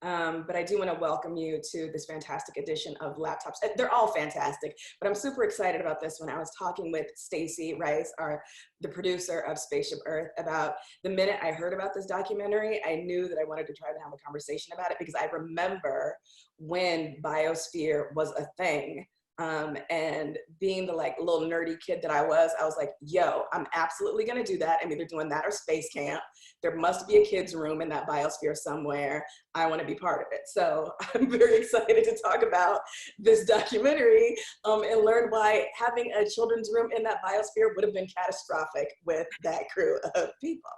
but I do want to welcome you to this fantastic edition of Laptops. They're all fantastic, but I'm super excited about this one. I was talking with Stacey Reiss, the producer of Spaceship Earth, about the minute I heard about this documentary, I knew that I wanted to try to have a conversation about it because I remember when biosphere was a thing. And being the like little nerdy kid that I was like, yo, I'm absolutely gonna do that. I'm either doing that or space camp. There must be a kid's room in that biosphere somewhere. I wanna be part of it. So I'm very excited to talk about this documentary and learn why having a children's room in that biosphere would have been catastrophic with that crew of people.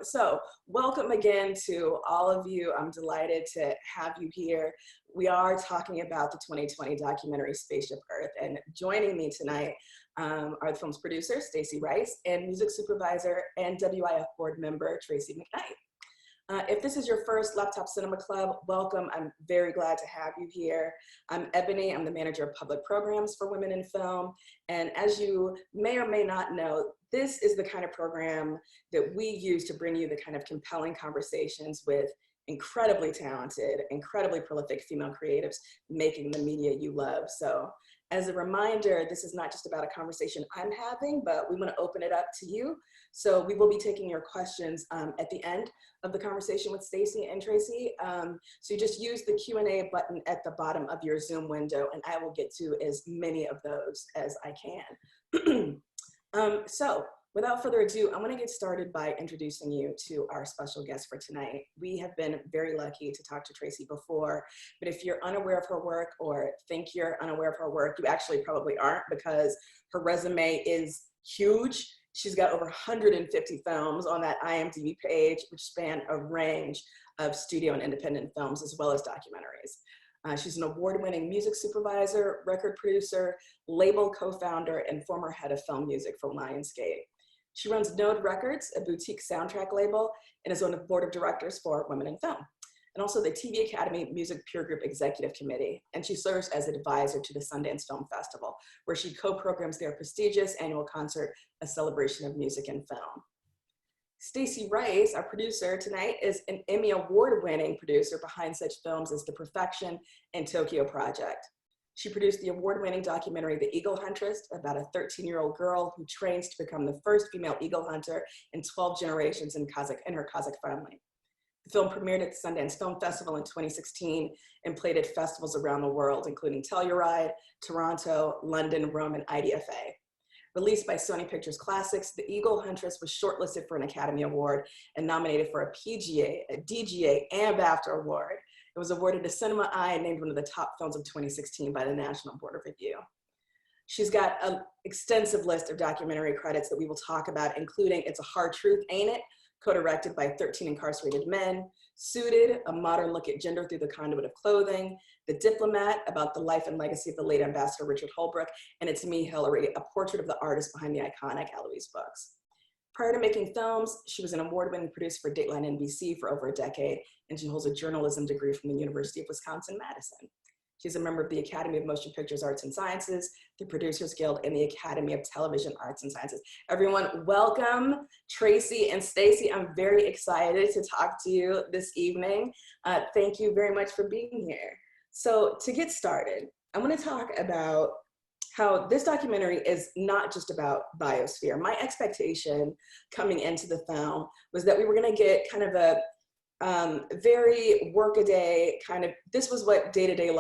So welcome again to all of you. I'm delighted to have you here. We are talking about the 2020 documentary Spaceship Earth, and joining me tonight are the film's producer, Stacey Reiss, and music supervisor and WIF board member, Tracy McKnight. If this is your first Laptop Cinema Club, welcome. I'm very glad to have you here. I'm Ebony. I'm the manager of public programs for women in film. And as you may or may not know, this is the kind of program that we use to bring you the kind of compelling conversations with incredibly talented, incredibly prolific female creatives making the media you love. So as a reminder, this is not just about a conversation I'm having, but we want to open it up to you. So we will be taking your questions at the end of the conversation with Stacey and Tracy. So you just use the Q&A button at the bottom of your Zoom window, and I will get to as many of those as I can. So without further ado, I want to get started by introducing you to our special guest for tonight. We have been very lucky to talk to Tracy before, but if you're unaware of her work or think you're unaware of her work, you actually probably aren't, because her resume is huge. She's got over 150 films on that IMDb page, which span a range of studio and independent films, as well as documentaries. She's an award-winning music supervisor, record producer, label co-founder, and former head of film music for Lionsgate. She runs Node Records, a boutique soundtrack label, and is on the board of directors for Women in Film, and also the TV Academy Music Peer Group Executive Committee. And she serves as an advisor to the Sundance Film Festival, where she co-programs their prestigious annual concert, A Celebration of Music and Film. Stacey Reiss, our producer tonight, is an Emmy Award-winning producer behind such films as The Perfection and Tokyo Project. She produced the award-winning documentary, The Eagle Huntress, about a 13-year-old girl who trains to become the first female eagle hunter in 12 generations in her Kazakh family. The film premiered at the Sundance Film Festival in 2016 and played at festivals around the world, including Telluride, Toronto, London, Rome, and IDFA. Released by Sony Pictures Classics, The Eagle Huntress was shortlisted for an Academy Award and nominated for a PGA, a DGA, and BAFTA Award. It was awarded a Cinema Eye and named one of the top films of 2016 by the National Board of Review. She's got an extensive list of documentary credits that we will talk about, including It's a Hard Truth, Ain't It?, co-directed by 13 Incarcerated Men, Suited, a modern look at gender through the conduit of clothing, The Diplomat, about the life and legacy of the late Ambassador Richard Holbrooke, and It's Me, Hillary, a portrait of the artist behind the iconic Eloise books. Prior to making films, she was an award-winning producer for Dateline NBC for over a decade, and she holds a journalism degree from the University of Wisconsin-Madison. She's a member of the Academy of Motion Pictures Arts and Sciences, the Producers Guild, and the Academy of Television Arts and Sciences. Everyone, welcome Tracy and Stacey. I'm very excited to talk to you this evening. Thank you very much for being here. So to get started, I want to talk about how this documentary is not just about biosphere. My expectation coming into the film was that we were going to get kind of a very workaday kind of, this was what day-to-day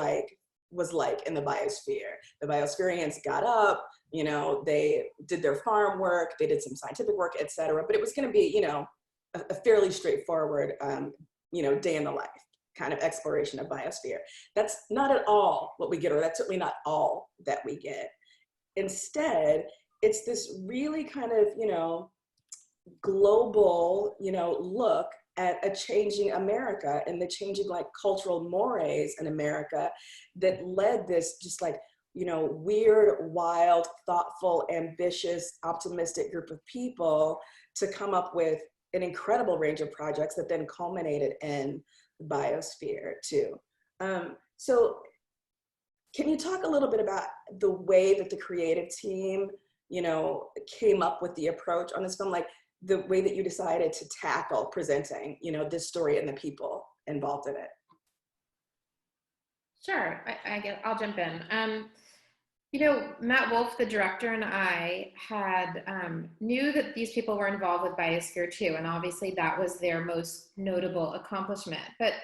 was like in the biosphere. The biosphereans got up, you know, they did their farm work, they did some scientific work, etc. But it was going to be, you know, a fairly straightforward, you know, day in the life kind of exploration of biosphere. That's not at all what we get, or that's certainly not all that we get. Instead, it's this really kind of, you know, global, you know, look at a changing America and the changing like cultural mores in America that led this just like, you know, weird, wild, thoughtful, ambitious, optimistic group of people to come up with an incredible range of projects that then culminated in the biosphere too. So can you talk a little bit about the way that the creative team, you know, came up with the approach on this film, like the way that you decided to tackle presenting, you know, this story and the people involved in it? Sure, I'll jump in. You know, Matt Wolf, the director, and I had knew that these people were involved with Biosphere 2, and obviously that was their most notable accomplishment. But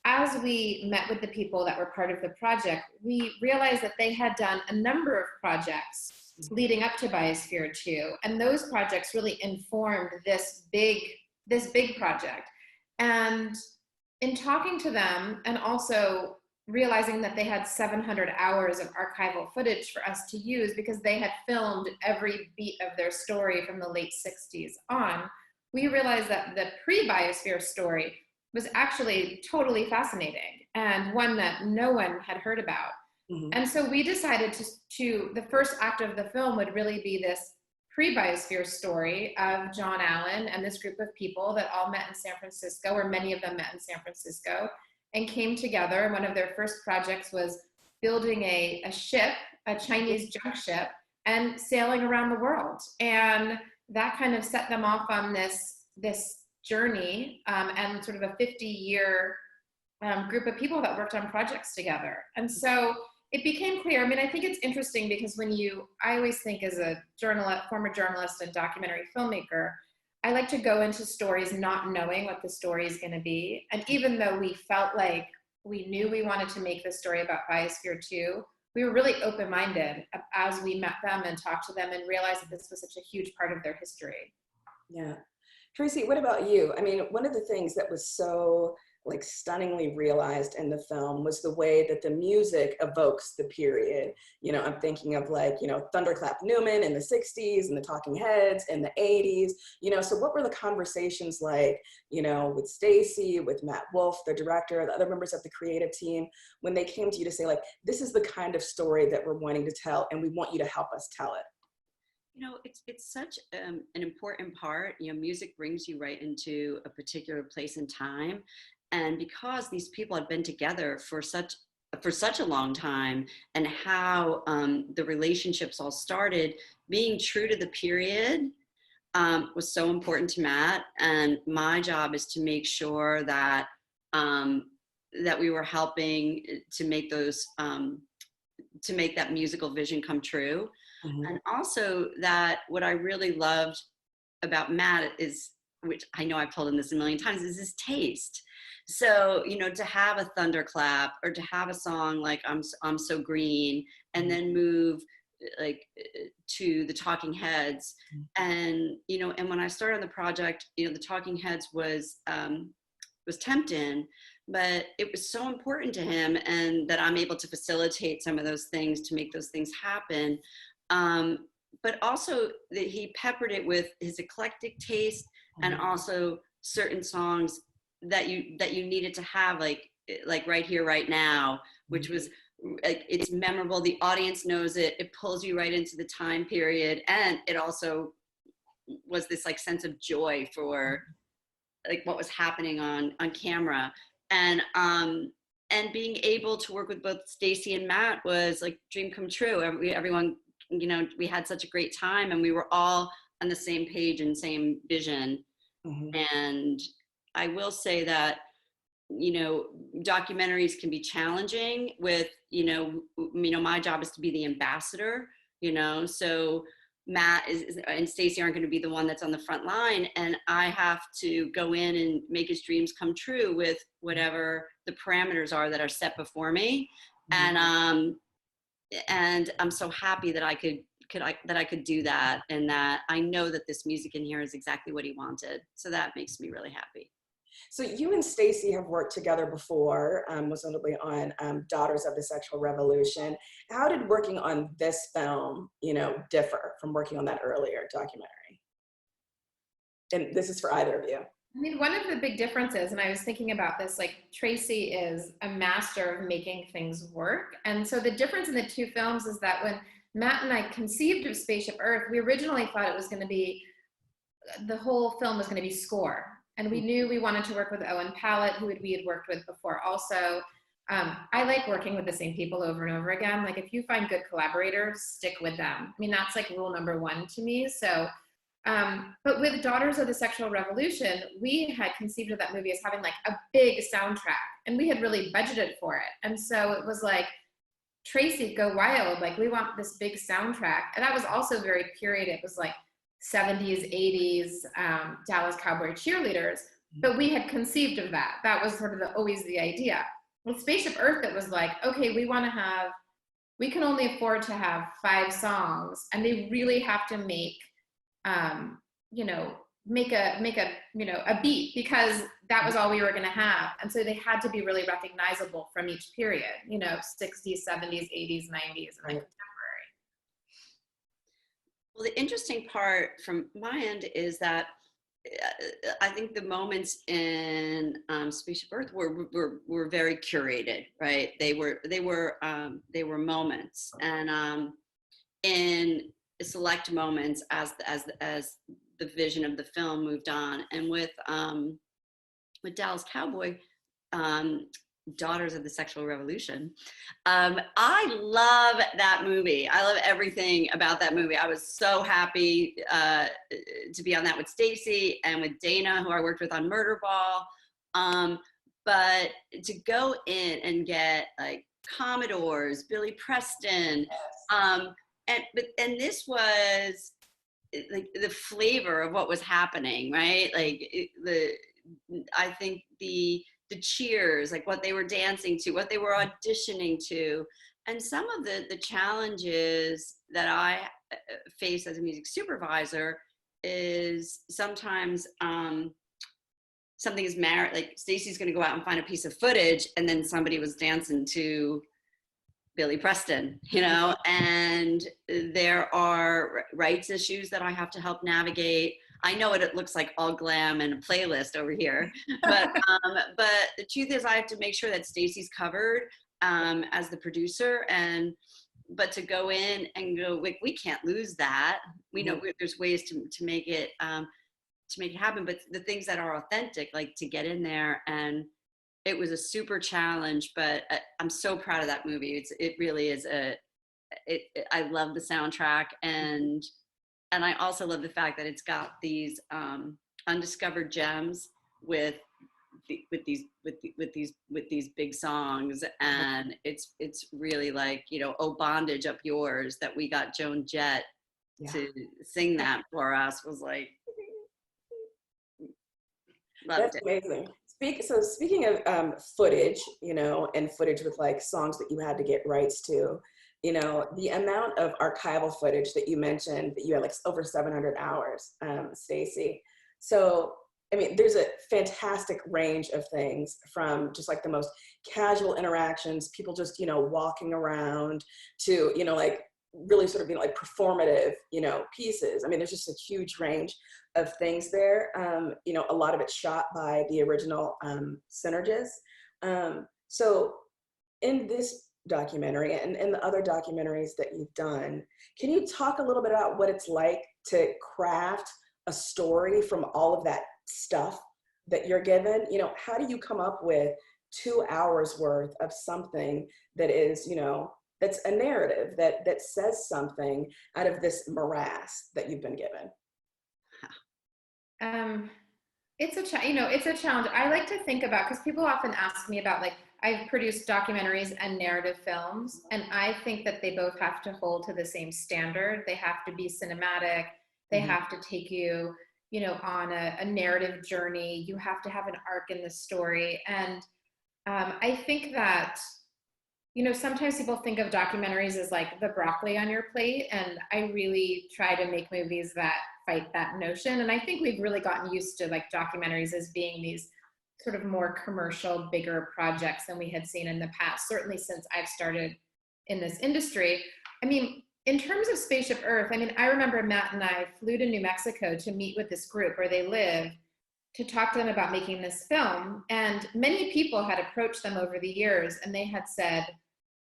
as we met with the people that were part of the project, we realized that they had done a number of projects leading up to Biosphere 2, and those projects really informed this big project. And in talking to them, and also realizing that they had 700 hours of archival footage for us to use because they had filmed every beat of their story from the late 60s on, we realized that the pre-Biosphere story was actually totally fascinating and one that no one had heard about. Mm-hmm. And so we decided to the first act of the film would really be this pre-Biosphere story of John Allen and this group of people that all met in San Francisco, or many of them met in San Francisco, and came together. And one of their first projects was building a ship, a Chinese junk ship, and sailing around the world. And that kind of set them off on this journey, and sort of a 50-year group of people that worked on projects together. And so it became clear. I mean, I think it's interesting because I always think as a former journalist and documentary filmmaker, I like to go into stories not knowing what the story is going to be. And even though we felt like we knew we wanted to make this story about Biosphere 2, we were really open-minded as we met them and talked to them and realized that this was such a huge part of their history. Yeah. Tracy, what about you? I mean, one of the things that was so stunningly realized in the film was the way that the music evokes the period. You know, I'm thinking of Thunderclap Newman in the 60s and the Talking Heads in the 80s, so what were the conversations like, with Stacey, with Matt Wolf, the director, the other members of the creative team, when they came to you to say, this is the kind of story that we're wanting to tell and we want you to help us tell it? It's such an important part. Music brings you right into a particular place and time. And because these people had been together for such a long time, and how the relationships all started, being true to the period was so important to Matt. And my job is to make sure that that we were helping to make those to make that musical vision come true. Mm-hmm. And also that what I really loved about Matt is, which I know I've told him this a million times, is his taste. So, to have a thunderclap or to have a song like I'm So Green, and then move to the Talking Heads. And, and when I started on the project, the Talking Heads was Temptin', but it was so important to him, and that I'm able to facilitate some of those things to make those things happen. But also that he peppered it with his eclectic taste, and also certain songs that you needed to have, like Right Here, Right Now, which was, it's memorable. The audience knows it. It pulls you right into the time period. And it also was this sense of joy for what was happening on camera. And being able to work with both Stacey and Matt was dream come true. Everyone, we had such a great time, and we were all on the same page and same vision. Mm-hmm. And I will say that, documentaries can be challenging with, my job is to be the ambassador, so Matt and Stacey aren't going to be the one that's on the front line. And I have to go in and make his dreams come true with whatever the parameters are that are set before me. Mm-hmm. And I'm so happy that I could do that, and that I know that this music in here is exactly what he wanted. So that makes me really happy. So you and Stacey have worked together before, most notably on Daughters of the Sexual Revolution. How did working on this film, differ from working on that earlier documentary? And this is for either of you. I mean, one of the big differences, and I was thinking about this, Tracy is a master of making things work. And so the difference in the two films is that when Matt and I conceived of Spaceship Earth, we originally thought it was going to be, the whole film was going to be score. And we knew we wanted to work with Owen Pallett, who we had worked with before also. I like working with the same people over and over again. If you find good collaborators, stick with them. I mean, that's rule number one to me. So, but with Daughters of the Sexual Revolution, we had conceived of that movie as having a big soundtrack. and we had really budgeted for it. And so it was like, Tracy, go wild. Like, we want this big soundtrack. And that was also very period. It was like 70s, 80s, Dallas Cowboy cheerleaders. But we had conceived of that. That was sort of always the idea. With Spaceship Earth, it was like, okay, we can only afford to have 5 songs, and they really have to make, make a beat, because that was all we were going to have. And so they had to be really recognizable from each period, 60s, 70s, 80s, 90s, and then contemporary. Well, the interesting part from my end is that I think the moments in Spaceship Earth were very curated, right? They were moments, and in select moments as the vision of the film moved on. And with Dallas Cowboy, Daughters of the Sexual Revolution, I love that movie. I love everything about that movie. I was so happy to be on that with Stacey and with Dana, who I worked with on Murderball. But to go in and get like Commodores, Billy Preston, and this was like the flavor of what was happening, right? Like I think the cheers, like what they were dancing to, what they were auditioning to, and some of the challenges that I face as a music supervisor is sometimes something is married, like Stacey's going to go out and find a piece of footage, and then somebody was dancing to Billy Preston, and there are rights issues that I have to help navigate. I know it looks like all glam and a playlist over here, but the truth is I have to make sure that Stacey's covered as the producer, but to go in and go, we can't lose that. We know there's ways to make it happen, but the things that are authentic, like to get in there, and it was a super challenge, but I'm so proud of that movie. It really is I love the soundtrack, and I also love the fact that it's got these undiscovered gems with these big songs, and it's really like, "Oh Bondage Up Yours" that we got Joan Jett to sing that for us was like, loved it. Amazing. So speaking of footage, and footage with like songs that you had to get rights to, the amount of archival footage that you mentioned, that you had like over 700 hours, Stacey. So, I mean, there's a fantastic range of things, from just like the most casual interactions, people just, walking around, to, like really sort of being like performative, pieces. I mean, there's just a huge range of things there. A lot of it's shot by the original Synergists. So in this documentary and in the other documentaries that you've done, can you talk a little bit about what it's like to craft a story from all of that stuff that you're given? How do you come up with 2 hours worth of something that is, that's a narrative that says something out of this morass that you've been given? It's a challenge. I like to think about, because people often ask me about, like, I've produced documentaries and narrative films, and I think that they both have to hold to the same standard. They have to be cinematic. They have to take you, on a narrative journey. You have to have an arc in the story. And I think that, sometimes people think of documentaries as like the broccoli on your plate, and I really try to make movies that fight that notion. And I think we've really gotten used to like documentaries as being these sort of more commercial, bigger projects than we had seen in the past, certainly since I've started in this industry. I mean, in terms of Spaceship Earth, I remember Matt and I flew to New Mexico to meet with this group where they live, to talk to them about making this film. And many people had approached them over the years, and they had said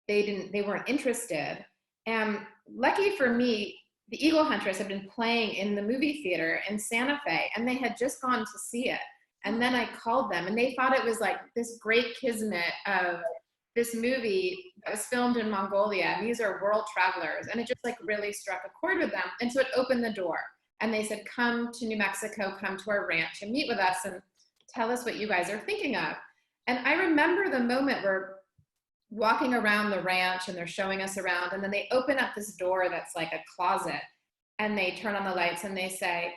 they weren't interested. And lucky for me, the Eagle Huntress had been playing in the movie theater in Santa Fe, and they had just gone to see it. And then I called them, and they thought it was like this great kismet of this movie that was filmed in Mongolia, and these are world travelers. And it just like really struck a chord with them. And so it opened the door, and they said, come to New Mexico, come to our ranch and meet with us and tell us what you guys are thinking of. And I remember the moment we're walking around the ranch and they're showing us around, and then they open up this door that's like a closet, and they turn on the lights and they say,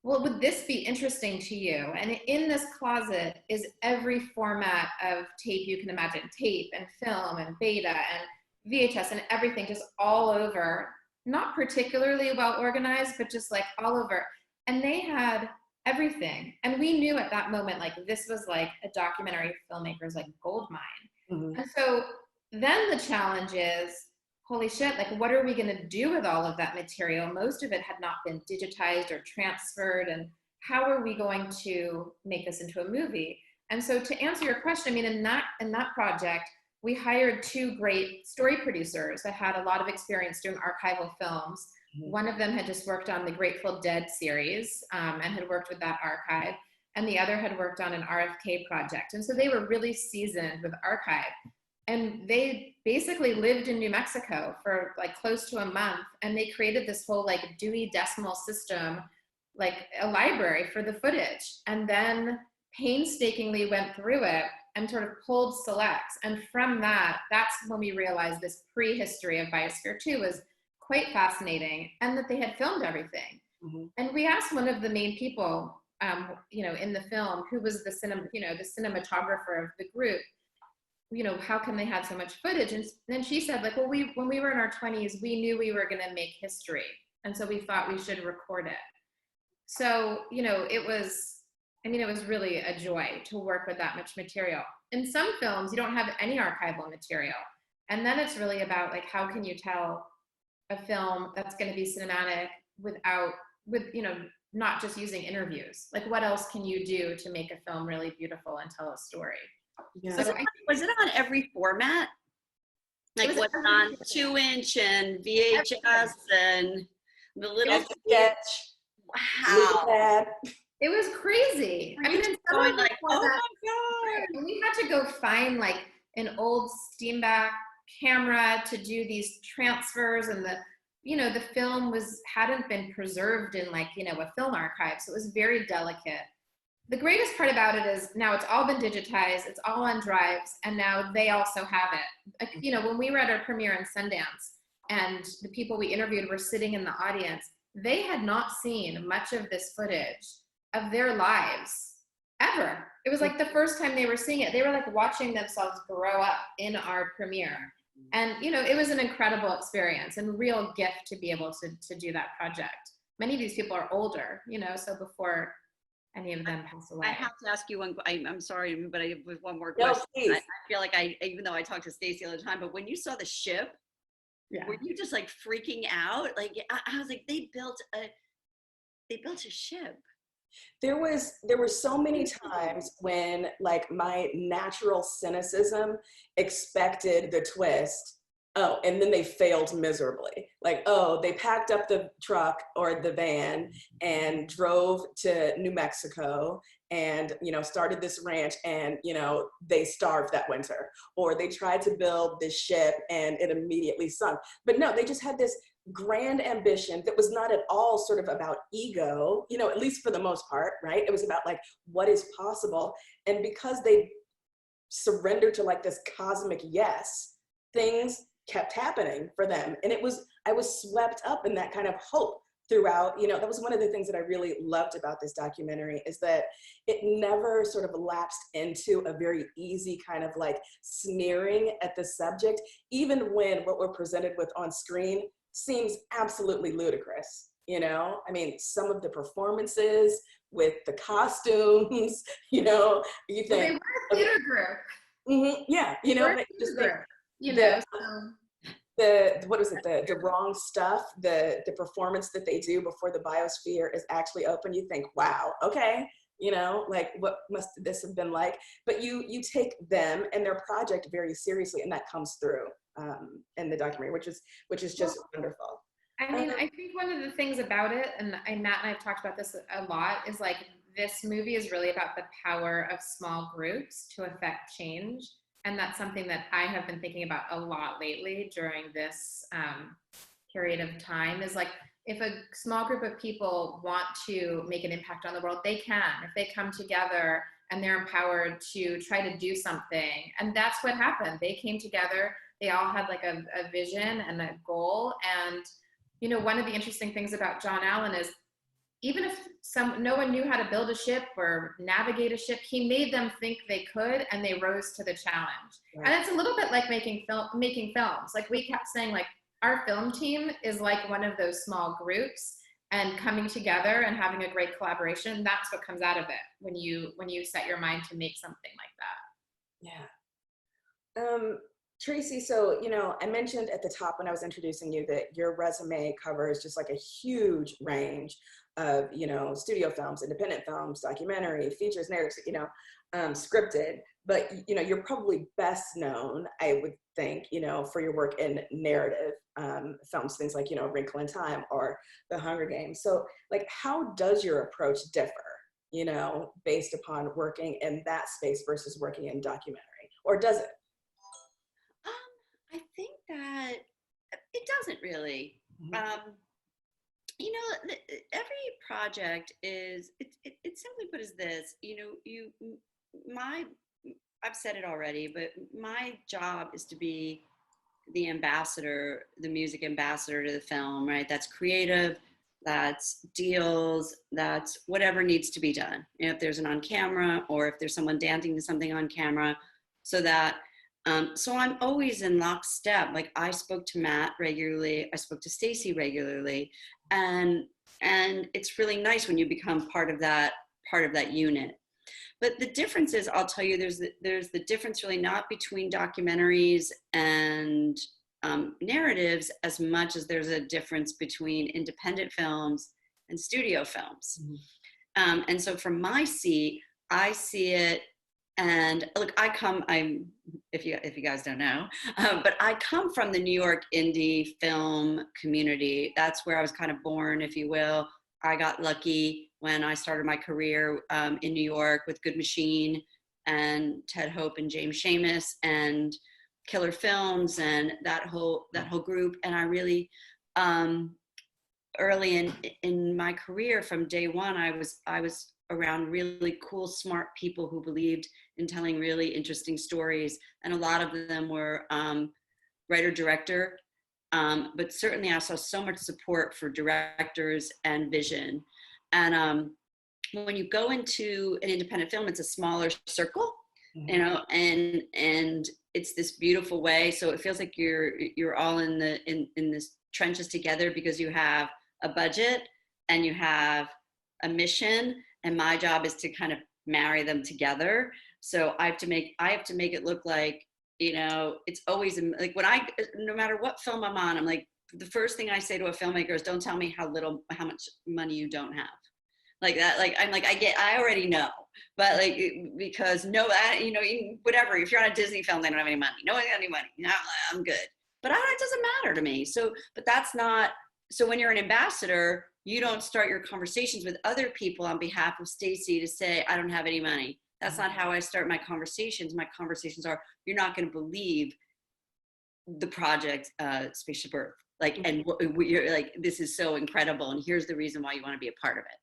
well, would this be interesting to you? And in this closet is every format of tape you can imagine, tape and film and beta and VHS and everything, just all over, not particularly well organized, but just like all over. And they had everything. And we knew at that moment, like this was like a documentary filmmaker's like gold mine. Mm-hmm. And so then the challenge is, holy shit, like what are we gonna do with all of that material? Most of it had not been digitized or transferred, and how are we going to make this into a movie? And so to answer your question, I mean, in that project, we hired 2 great story producers that had a lot of experience doing archival films. Mm-hmm. One of them had just worked on the Grateful Dead series and had worked with that archive, and the other had worked on an RFK project. And so they were really seasoned with archive. And they basically lived in New Mexico for like close to a month, and they created this whole like Dewey Decimal System, like a library for the footage, and then painstakingly went through it and sort of pulled selects. And from that, that's when we realized this prehistory of Biosphere 2 was quite fascinating, and that they had filmed everything. Mm-hmm. And we asked one of the main people, in the film, who was the cinematographer of the group, how can they have so much footage? And then she said, like, well, when we were in our 20s, we knew we were going to make history. And so we thought we should record it. So, it was really a joy to work with that much material. In some films, you don't have any archival material. And then it's really about like, how can you tell a film that's going to be cinematic with not just using interviews? Like, what else can you do to make a film really beautiful and tell a story? Yeah. So was it on every format? Like what's on 2-inch and VHS and the little sketch? Wow. It was crazy. I mean, going like, oh my God. And we had to go find like an old Steenbeck camera to do these transfers, and the film hadn't been preserved in like, a film archive. So it was very delicate. The greatest part about it is now it's all been digitized, it's all on drives, and now they also have it. When we were at our premiere in Sundance and the people we interviewed were sitting in the audience, they had not seen much of this footage of their lives ever. It was like the first time they were seeing it. They were like watching themselves grow up in our premiere. And, it was an incredible experience and real gift to be able to do that project. Many of these people are older, so before any of them pass away. I have to ask you one. I'm sorry, but I have one more question. No, I feel like even though I talk to Stacey all the time, but when you saw the ship, were you just like freaking out? Like I was like, they built a ship. There were so many times when like my natural cynicism expected the twist. Oh, and then they failed miserably. Like, oh, they packed up the truck or the van and drove to New Mexico and, started this ranch and, they starved that winter. Or they tried to build this ship and it immediately sunk. But no, they just had this grand ambition that was not at all sort of about ego, at least for the most part, right? It was about like, what is possible? And because they surrendered to like this cosmic yes, things kept happening for them. And I was swept up in that kind of hope throughout. That was one of the things that I really loved about this documentary, is that it never sort of lapsed into a very easy kind of like sneering at the subject, even when what we're presented with on screen seems absolutely ludicrous. I mean, some of the performances with the costumes, you think. They were a theater group. Mm-hmm, yeah, just think, the wrong stuff, the performance that they do before the biosphere is actually open, you think, wow, okay, like what must this have been like? But you take them and their project very seriously, and that comes through in the documentary, which is just wonderful. I mean, I think one of the things about it, and Matt and I have talked about this a lot, is like this movie is really about the power of small groups to affect change. And that's something that I have been thinking about a lot lately during this period of time, is like if a small group of people want to make an impact on the world, they can, if they come together and they're empowered to try to do something. And that's what happened. They came together, they all had like a vision and a goal. And, you know, one of the interesting things about John Allen is, even if no one knew how to build a ship or navigate a ship, he made them think they could, and they rose to the challenge. Right. And it's a little bit like making films. Like we kept saying, like, our film team is like one of those small groups, and coming together and having a great collaboration, that's what comes out of it when you set your mind to make something like that. Yeah. Tracy, so, you know, I mentioned at the top when I was introducing you that your resume covers just like a huge range of, you know, studio films, independent films, documentary, features, narratives, you know, scripted, but, you know, you're probably best known, I would think, you know, for your work in narrative films, things like, you know, Wrinkle in Time or The Hunger Games. So, like, how does your approach differ, you know, based upon working in that space versus working in documentary, or does it? I think that it doesn't really. You know, every project is, it's simply put as this, you know, I've said it already, but my job is to be the ambassador, the music ambassador to the film, right? That's creative, that's deals, that's whatever needs to be done. You know, if there's an on camera, or if there's someone dancing to something on camera, so that, so I'm always in lockstep. Like, I spoke to Matt regularly, I spoke to Stacey regularly, and it's really nice when you become part of that unit. But the difference is, I'll tell you, there's the difference really not between documentaries and narratives as much as there's a difference between independent films and studio films. Mm-hmm. And so from my seat, I see it. And look, if you guys don't know, but I come from the New York indie film community. That's where I was kind of born, if you will. I got lucky when I started my career in New York with Good Machine and Ted Hope and James Seamus and Killer Films and that whole group. And I really, early in my career, from day one, I was around really cool, smart people who believed in telling really interesting stories. And a lot of them were writer-director, but certainly I saw so much support for directors and vision. And when you go into an independent film, it's a smaller circle, mm-hmm. you know, and it's this beautiful way. So it feels like you're all in this trenches together, because you have a budget and you have a mission. And my job is to kind of marry them together. So I have to make it look like, you know, it's always like, no matter what film I'm on, I'm like, the first thing I say to a filmmaker is, don't tell me how much money you don't have. Like that, like, I'm like, I already know, but like, because you know, whatever, if you're on a Disney film, they don't have any money. No one got any money. No, I'm good. But it doesn't matter to me. So, but that's not, so when you're an ambassador, you don't start your conversations with other people on behalf of Stacey to say, I don't have any money. That's not how I start my conversations. My conversations are, you're not going to believe the project, Spaceship Earth. Like, and you're like, this is so incredible, and here's the reason why you want to be a part of it.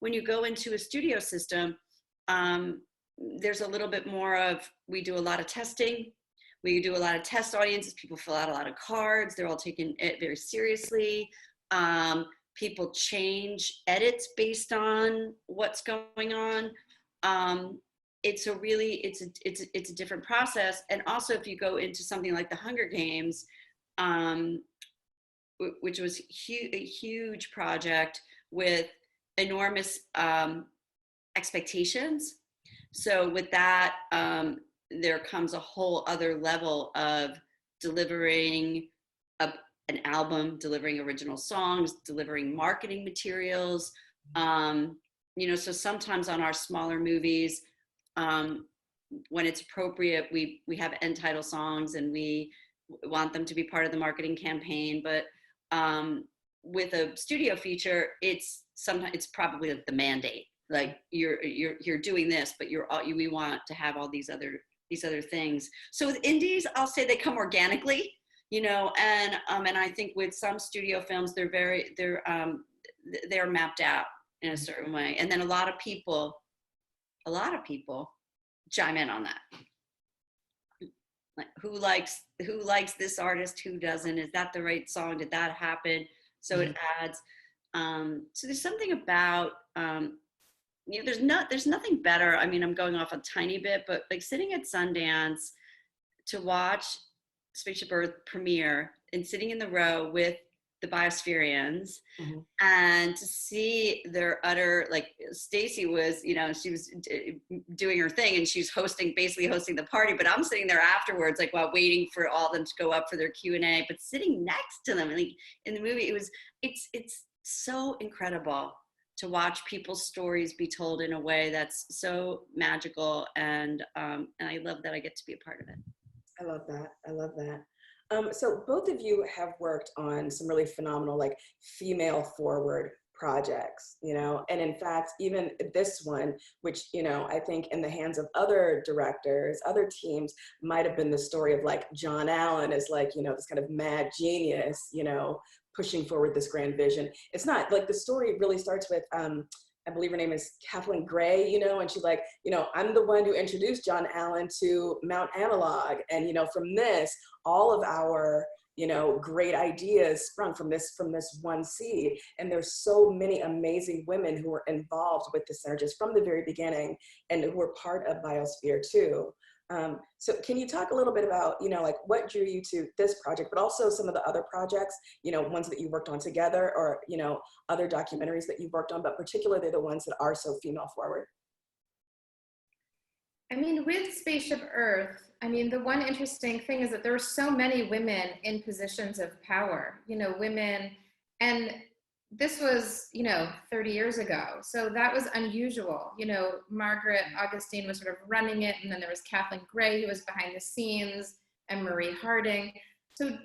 When you go into a studio system, there's a little bit more of, we do a lot of testing. We do a lot of test audiences. People fill out a lot of cards. They're all taking it very seriously. People change edits based on what's going on. It's a different process. And also, if you go into something like The Hunger Games, which was a huge project with enormous expectations. So with that, there comes a whole other level of delivering an album, delivering original songs, delivering marketing materials. You know, so sometimes on our smaller movies, when it's appropriate, we have end title songs and we want them to be part of the marketing campaign. But with a studio feature, it's probably the mandate. Like, you're doing this, but we want to have all these other things. So with indies, I'll say they come organically. and I think with some studio films, they're mapped out in a certain way. And then a lot of people chime in on that. Like who likes this artist, who doesn't, is that the right song, did that happen? So it adds, so there's something about, there's nothing better. I mean, I'm going off a tiny bit, but like sitting at Sundance to watch Spaceship Earth premiere and sitting in the row with the Biospherians, and to see their utter, like Stacey was, she was doing her thing and she's basically hosting the party, but I'm sitting there afterwards, like while waiting for all of them to go up for their Q&A, but sitting next to them, like in the movie, it's so incredible to watch people's stories be told in a way that's so magical, and I love that I get to be a part of it. I love that. So both of you have worked on some really phenomenal, like female forward projects, and in fact, even this one, which, I think in the hands of other directors, other teams, might have been the story of like John Allen as like, this kind of mad genius, pushing forward this grand vision. It's not like, the story really starts with, I believe her name is Kathleen Gray, and she's like, I'm the one who introduced John Allen to Mount Analog. And, from this, all of our, great ideas sprung from this one seed. And there's so many amazing women who were involved with the Synergists from the very beginning and who were part of Biosphere too. So can you talk a little bit about, like what drew you to this project, but also some of the other projects, ones that you worked on together, or, other documentaries that you've worked on, but particularly the ones that are so female forward? I mean, with Spaceship Earth, the one interesting thing is that there were so many women in positions of power, women, and this was, 30 years ago. So that was unusual. Margaret Augustine was sort of running it. And then there was Kathleen Gray, who was behind the scenes, and Marie Harding. So,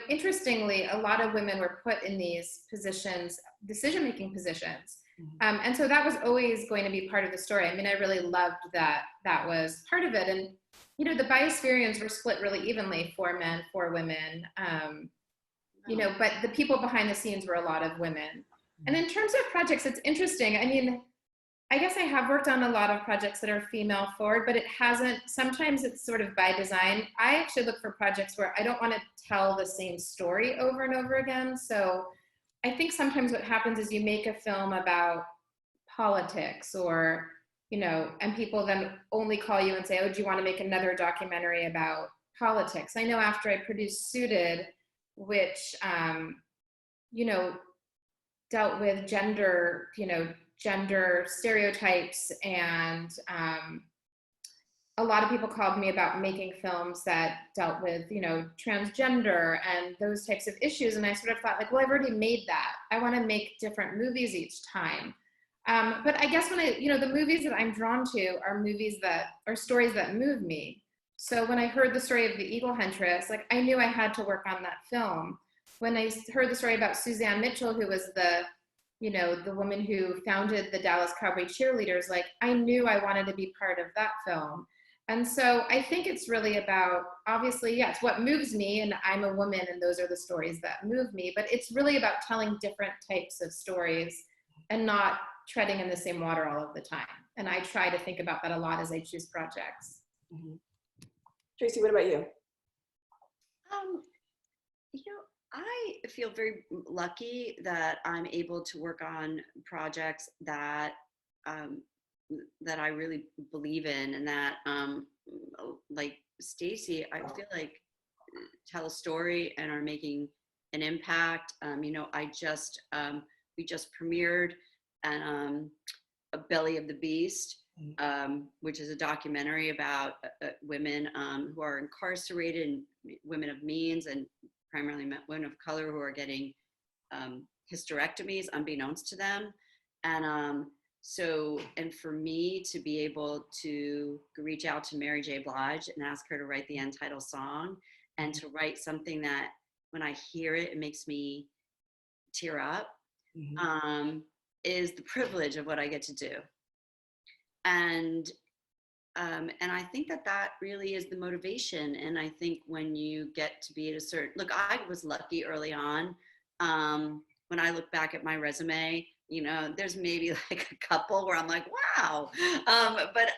interestingly, a lot of women were put in these positions, decision-making positions. And so that was always going to be part of the story. I really loved that that was part of it. And, the Biospherians were split really evenly, 4 men, 4 women. But the people behind the scenes were a lot of women. And in terms of projects, it's interesting. I guess I have worked on a lot of projects that are female forward, but it hasn't, sometimes it's sort of by design. I actually look for projects where I don't want to tell the same story over and over again. So I think sometimes what happens is you make a film about politics, or, and people then only call you and say, oh, do you want to make another documentary about politics? I know after I produced Suited, which, dealt with gender stereotypes, and a lot of people called me about making films that dealt with, transgender and those types of issues. And I sort of thought like, well, I've already made that. I want to make different movies each time. But I guess when the movies that I'm drawn to are movies that are stories that move me. So when I heard the story of the Eagle Huntress, like I knew I had to work on that film. When I heard the story about Suzanne Mitchell, who was the woman who founded the Dallas Cowboy Cheerleaders, like I knew I wanted to be part of that film. And so I think it's really about, obviously, yeah, it's what moves me, and I'm a woman and those are the stories that move me, but it's really about telling different types of stories and not treading in the same water all of the time. And I try to think about that a lot as I choose projects. Tracy, what about you? I feel very lucky that I'm able to work on projects that that I really believe in, and that like Stacey, I feel like tell a story and are making an impact. We just premiered A Belly of the Beast, which is a documentary about women who are incarcerated, and women of means, and primarily women of color who are getting hysterectomies unbeknownst to them. And and for me to be able to reach out to Mary J. Blige and ask her to write the end title song, and to write something that when I hear it, it makes me tear up, is the privilege of what I get to do. And and I think that that really is the motivation. And I think when you get to be at a certain, look, I was lucky early on. When I look back at my resume, you know, there's maybe like a couple where I'm like, wow. But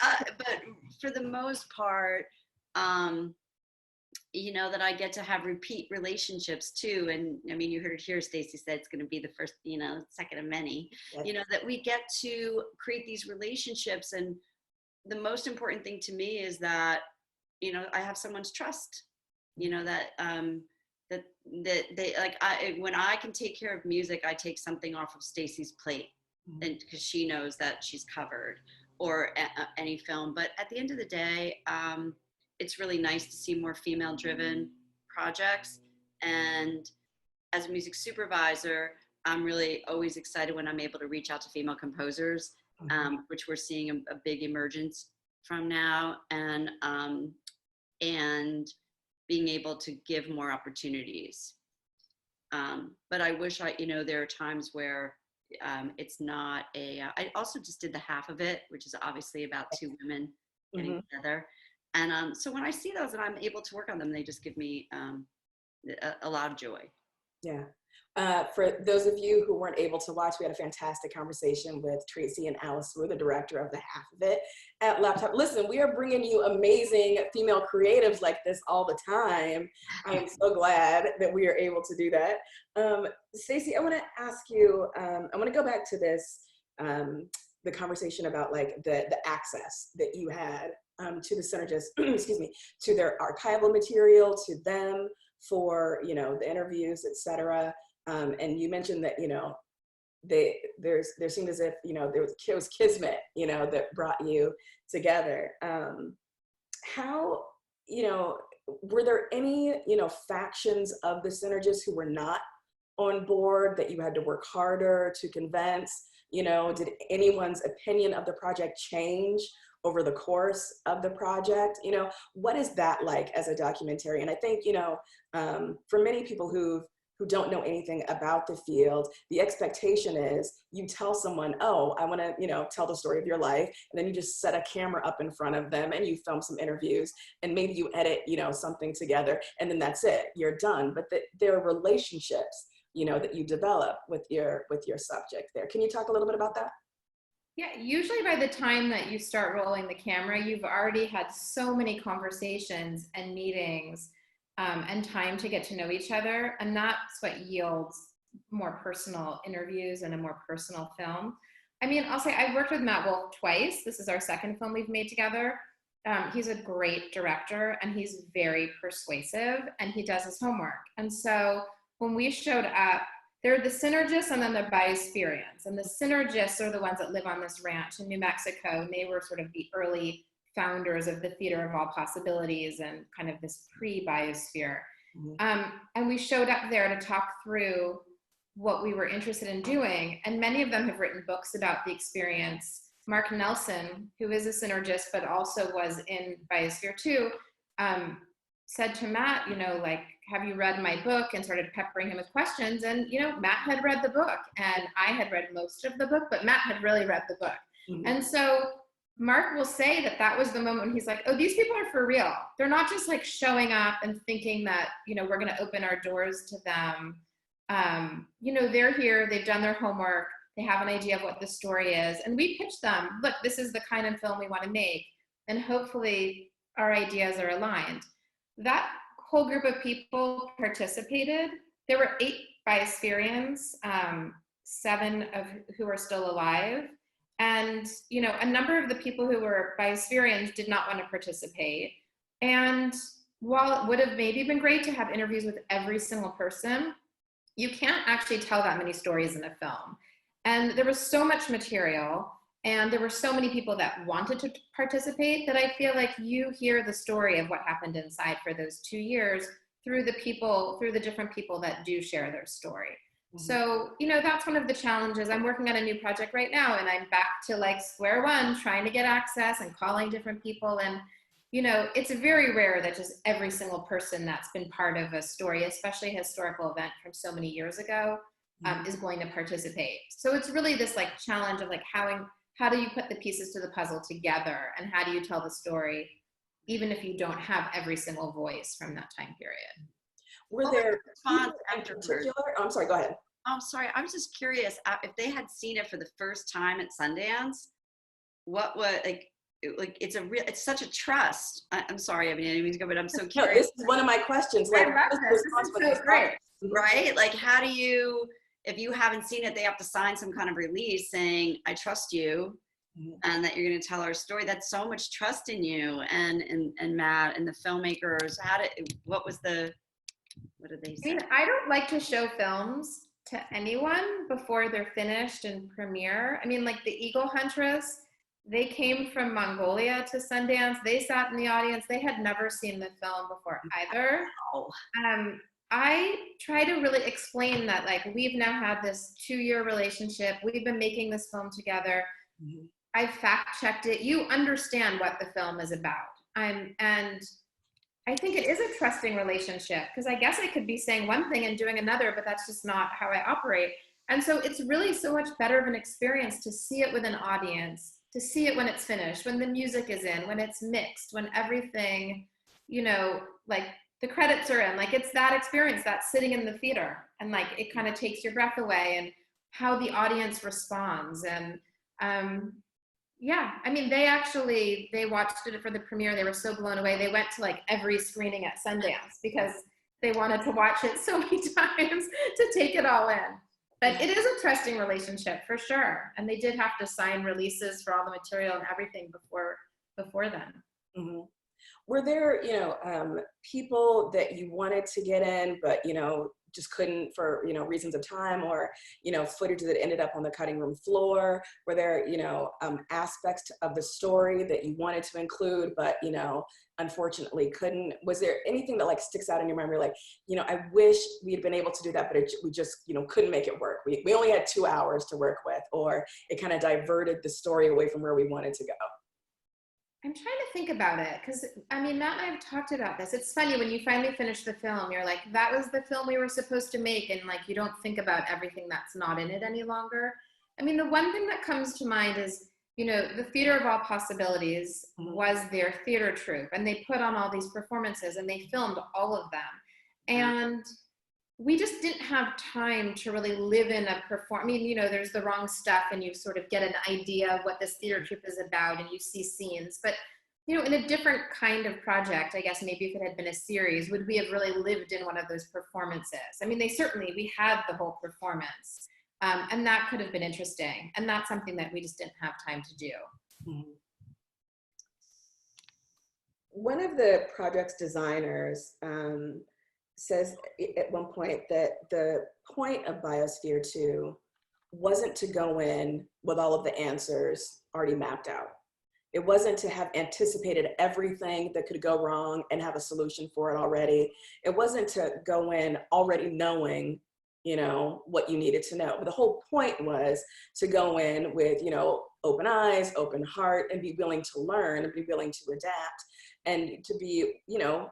for the most part, you know, that I get to have repeat relationships too. And I mean, you heard it here, Stacey said it's going to be the first, you know, second of many, you know, that we get to create these relationships. And the most important thing to me is that, you know, I have someone's trust, you know, that, that they like, when I can take care of music, I take something off of Stacey's plate, and because she knows that she's covered, or any film. But at the end of the day, it's really nice to see more female driven projects. And as a music supervisor, I'm really always excited when I'm able to reach out to female composers, which we're seeing a big emergence from now, and being able to give more opportunities. But I wish you know, there are times where it's not I also just did the half of it, which is obviously about two women getting together. And so when I see those and I'm able to work on them, they just give me a lot of joy. Yeah. For those of you who weren't able to watch, we had a fantastic conversation with Tracy and Alice, who are the director of the half of it at Laptop. Listen, we are bringing you amazing female creatives like this all the time. I am so glad that we are able to do that. Stacey, I want to ask you, I want to go back to this, the conversation about like the access that you had to the synergists, excuse me, to their archival material, to them for, you know, the interviews, et cetera. And you mentioned that, you know, there seemed as if, you know, it was kismet, you know, that brought you together. How, you know, were there any, you know, factions of the synergists who were not on board that you had to work harder to convince? You know, did anyone's opinion of the project change over the course of the project? You know, what is that like as a documentarian? I think, you know, for many people who don't know anything about the field, the expectation is you tell someone, oh, I want to, you know, tell the story of your life. And then you just set a camera up in front of them and you film some interviews and maybe you edit, you know, something together and then that's it, you're done. But there are relationships, you know, that you develop with your subject there. Can you talk a little bit about that? Yeah, usually by the time that you start rolling the camera, you've already had so many conversations and meetings and time to get to know each other. And that's what yields more personal interviews and a more personal film. I mean, I'll say I've worked with Matt Wolf twice. This is our second film we've made together. He's a great director and he's very persuasive and he does his homework. And so when we showed up, they're the synergists and then they're biosphereans. And the synergists are the ones that live on this ranch in New Mexico. And they were sort of the early founders of the Theater of All Possibilities and kind of this pre-biosphere. And we showed up there to talk through what we were interested in doing. And many of them have written books about the experience. Mark Nelson, who is a synergist, but also was in Biosphere 2, said to Matt, you know, like, have you read my book? And started peppering him with questions. And, you know, Matt had read the book and I had read most of the book, but Matt had really read the book. And so Mark will say that that was the moment when he's like, oh, these people are for real. They're not just like showing up and thinking that, you know, we're going to open our doors to them. You know, they're here, they've done their homework, they have an idea of what the story is. And we pitch them, look, this is the kind of film we want to make. And hopefully our ideas are aligned. That whole group of people participated. There were 8 biosphereans, 7 of who are still alive. And, you know, a number of the people who were biosphereans did not want to participate. And while it would have maybe been great to have interviews with every single person, you can't actually tell that many stories in a film. And there was so much material and there were so many people that wanted to participate that I feel like you hear the story of what happened inside for those 2 years through the different people that do share their story. So, you know, that's one of the challenges. I'm working on a new project right now and I'm back to like square one, trying to get access and calling different people. And, you know, it's very rare that just every single person that's been part of a story, especially a historical event from so many years ago, is going to participate. So it's really this like challenge of like how do you put the pieces to the puzzle together, and how do you tell the story even if you don't have every single voice from that time period? Were there response people in afterwards? particular? Oh, I'm sorry, go ahead. I'm sorry, I was just curious if they had seen it for the first time at Sundance, what was it's such a trust. I'm sorry, I mean, I didn't mean to go, but I'm so No, curious. this is one of my questions. I Like, love what's the this. response This when is they so saw great. it? Right? Like, how do you, if you haven't seen it, they have to sign some kind of release saying, I trust you, and that you're going to tell our story. That's so much trust in you and Matt and the filmmakers. What did they say? I mean, I don't like to show films to anyone before they're finished and premiere. I mean, like the Eagle Huntress, they came from Mongolia to Sundance. They sat in the audience. They had never seen the film before either. Oh. I try to really explain that, like, we've now had this 2-year relationship. We've been making this film together. Mm-hmm. I fact-checked it. You understand what the film is about. And I think it is a trusting relationship, because I guess I could be saying one thing and doing another, but that's just not how I operate. And so it's really so much better of an experience to see it with an audience, to see it when it's finished, when the music is in, when it's mixed, when everything, you know, like the credits are in, like it's that experience, that sitting in the theater, and like it kind of takes your breath away, and how the audience responds. And yeah, I mean, they watched it for the premiere. They were so blown away. They went to like every screening at Sundance because they wanted to watch it so many times to take it all in. But it is a trusting relationship for sure. And they did have to sign releases for all the material and everything before then. Mm-hmm. Were there, you know, people that you wanted to get in, but, you know, just couldn't for, you know, reasons of time, or, you know, footage that ended up on the cutting room floor? Were there, you know, aspects of the story that you wanted to include, but, you know, unfortunately couldn't? Was there anything that like sticks out in your memory, like, you know, I wish we had been able to do that, but we just, you know, couldn't make it work. We only had 2 hours to work with, or it kind of diverted the story away from where we wanted to go? I'm trying to think about it, because I mean, Matt and I have talked about this. It's funny when you finally finish the film, you're like, that was the film we were supposed to make, and like you don't think about everything that's not in it any longer. I mean, the one thing that comes to mind is, you know, the Theater of All Possibilities was their theater troupe, and they put on all these performances and they filmed all of them. And we just didn't have time to really live in a I mean, you know, there's The Wrong Stuff, and you sort of get an idea of what this theater troupe is about, and you see scenes. But, you know, in a different kind of project, I guess maybe if it had been a series, would we have really lived in one of those performances? I mean, we had the whole performance, and that could have been interesting. And that's something that we just didn't have time to do. Mm-hmm. One of the project's designers says at one point that the point of Biosphere 2 wasn't to go in with all of the answers already mapped out. It wasn't to have anticipated everything that could go wrong and have a solution for it already. It wasn't to go in already knowing, you know, what you needed to know. But the whole point was to go in with, you know, open eyes, open heart, and be willing to learn, and be willing to adapt, and to be, you know,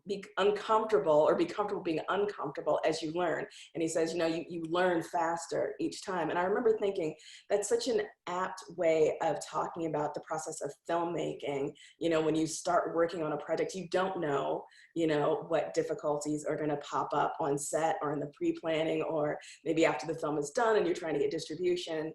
be uncomfortable, or be comfortable being uncomfortable as you learn. And he says, you know, you learn faster each time. And I remember thinking, that's such an apt way of talking about the process of filmmaking. You know, when you start working on a project, you don't know, you know, what difficulties are going to pop up on set, or in the pre-planning, or maybe after the film is done and you're trying to get distribution.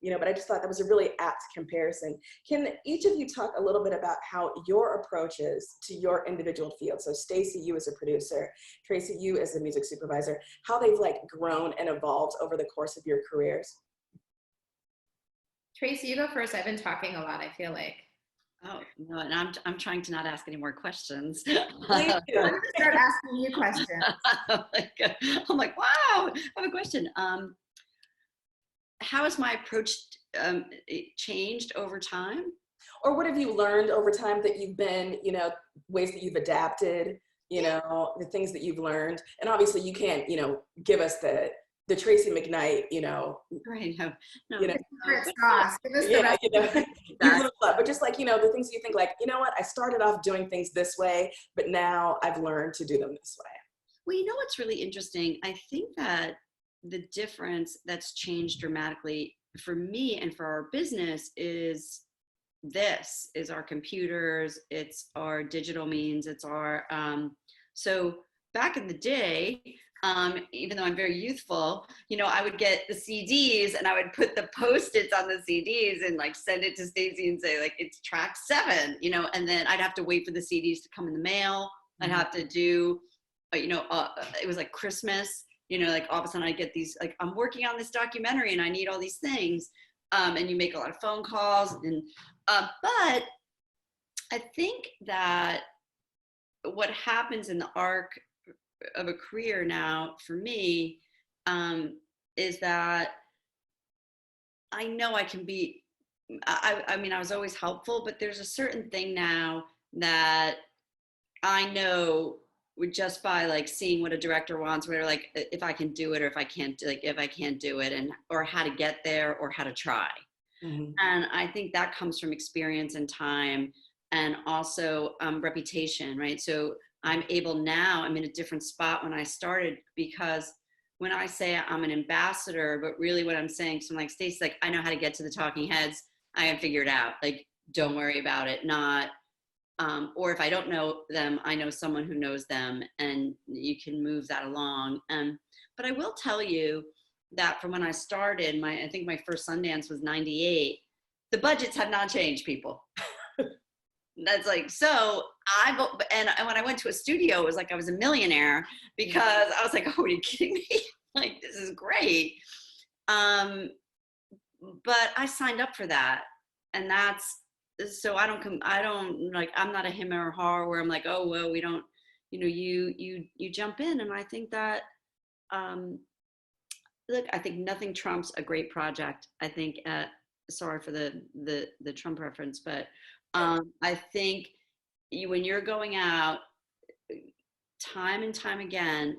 You know, but I just thought that was a really apt comparison. Can each of you talk a little bit about how your approaches to your individual field? So Stacey, you as a producer, Tracy, you as a music supervisor, how they've like grown and evolved over the course of your careers? Tracy, you go first. I've been talking a lot, I feel like. Oh, no, and I'm trying to not ask any more questions. Please do. I'm going to start asking you questions. I'm like, wow, I have a question. How has my approach changed over time? Or what have you learned over time that you've been, you know, ways that you've adapted, you know, the things that you've learned? And obviously you can't, you know, give us the Tracy McKnight, you know. Right, no. You know, yeah, you know, but just like, you know, the things you think like, you know what, I started off doing things this way, but now I've learned to do them this way. Well, you know what's really interesting? I think that the difference that's changed dramatically for me and for our business is this is our computers, it's our digital means, it's our, so back in the day, even though I'm very youthful, you know, I would get the CDs and I would put the Post-its on the CDs and like send it to Stacey and say like, it's track 7, you know, and then I'd have to wait for the CDs to come in the mail. I'd have to do, you know, it was like Christmas, you know, like all of a sudden I get these, like, I'm working on this documentary and I need all these things. And you make a lot of phone calls and, but I think that what happens in the arc of a career now for me, is that I know I can be, I mean, I was always helpful, but there's a certain thing now that I know just by like seeing what a director wants, where like if I can do it or if I can't, like if I can't do it, and or how to get there or how to try. Mm-hmm. And I think that comes from experience and time, and also reputation, right? So I'm able now, I'm in a different spot when I started, because when I say I'm an ambassador, but really what I'm saying, so I'm like, Stacey, like, I know how to get to the talking heads. I have figured out, like, don't worry about it. Not, or if I don't know them, I know someone who knows them, and you can move that along. But I will tell you that from when I started, I think my first Sundance was 98. The budgets have not changed, people. That's like, so and when I went to a studio, it was like I was a millionaire, because I was like, oh, are you kidding me? Like, this is great. But I signed up for that. And that's, so I don't like, I'm not a him or a her where I'm like, oh, well, we don't, you know, you jump in. And I think that, look, I think nothing trumps a great project. I think, sorry for the Trump reference, but I think when you're going out time and time again